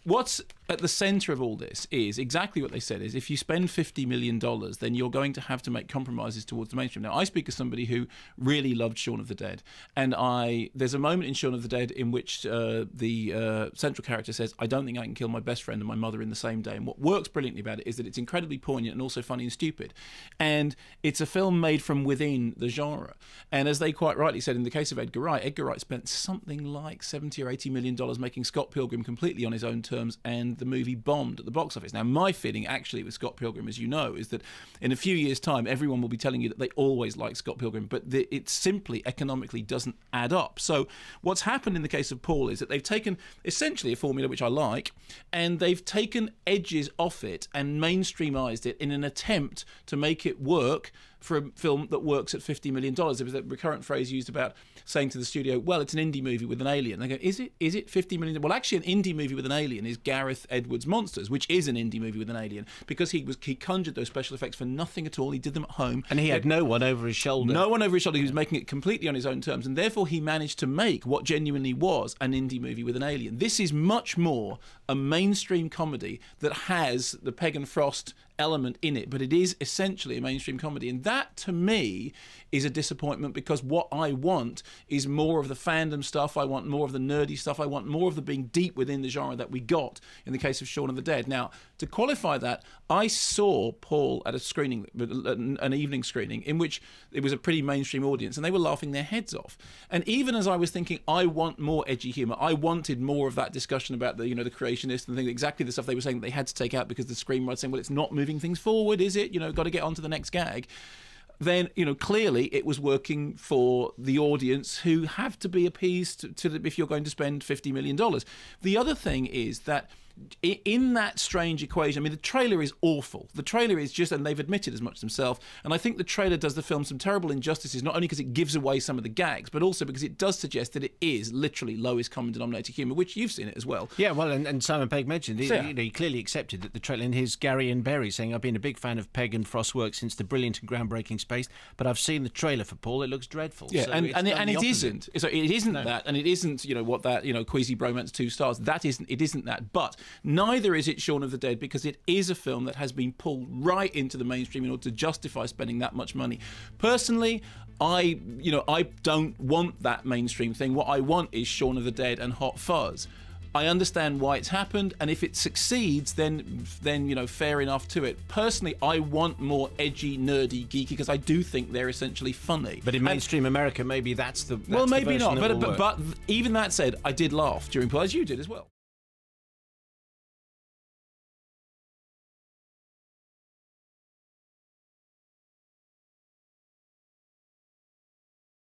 What's at the centre of all this is exactly what they said, is if you spend $50 million, then you're going to have to make compromises towards the mainstream. Now, I speak as somebody who really loved Shaun of the Dead, and there's a moment in Shaun of the Dead in which the central character says, I don't think I can kill my best friend and my mother in the same day. And what works brilliantly about it is that it's incredibly poignant and also funny and stupid. And it's a film made from within the genre. And as they quite rightly said, in the case of Edgar Wright spent something like $70 or $80 million making Scott Pilgrim completely on his own terms, and the movie bombed at the box office. Now, my feeling actually with Scott Pilgrim, as you know, is that in a few years' time, everyone will be telling you that they always like Scott Pilgrim, but it simply economically doesn't add up. So what's happened in the case of Paul is that they've taken essentially a formula which I like, and they've taken edges off it and mainstreamized it in an attempt to make it work for a film that works at $50 million. There was a recurrent phrase used about saying to the studio, well, it's an indie movie with an alien. They go, is it $50 million? Well, actually, an indie movie with an alien is Gareth Edwards' Monsters, which is an indie movie with an alien, because he conjured those special effects for nothing at all. He did them at home. And he had no one over his shoulder. No one over his shoulder. He was making it completely on his own terms, and therefore he managed to make what genuinely was an indie movie with an alien. This is much more a mainstream comedy that has the Pegg and Frost element in it, but it is essentially a mainstream comedy, and that to me is a disappointment, because what I want is more of the fandom stuff, I want more of the nerdy stuff, I want more of the being deep within the genre that we got in the case of Shaun of the Dead. Now, to qualify that, I saw Paul at a screening, an evening screening, in which it was a pretty mainstream audience, and they were laughing their heads off. And even as I was thinking, I want more edgy humour, I wanted more of that discussion about the, the creationists and things, exactly the stuff they were saying that they had to take out because the screenwriter saying, well, it's not moving things forward, is it? Got to get on to the next gag. Then, clearly it was working for the audience, who have to be appeased to if you're going to spend $50 million. The other thing is that in that strange equation, I mean, the trailer is awful. The trailer is just, and they've admitted as much themselves, and I think the trailer does the film some terrible injustices, not only because it gives away some of the gags, but also because it does suggest that it is literally lowest common denominator humour, which you've seen it as well. Yeah, well, and Simon Pegg mentioned, he clearly accepted that the trailer, in his Gary and Berry, saying, I've been a big fan of Pegg and Frost's work since the brilliant and groundbreaking Space, but I've seen the trailer for Paul, it looks dreadful. Yeah, so and it isn't. So it isn't No. that, and it isn't, what that, Queasy Bromance 2 stars, it isn't that, but neither is it Shaun of the Dead, because it is a film that has been pulled right into the mainstream in order to justify spending that much money. Personally, I don't want that mainstream thing. What I want is Shaun of the Dead and Hot Fuzz. I understand why it's happened, and if it succeeds, then fair enough to it. Personally, I want more edgy, nerdy, geeky, because I do think they're essentially funny. But in mainstream America, maybe that's the well, maybe the not. but But even that said, I did laugh during Paul, as you did as well.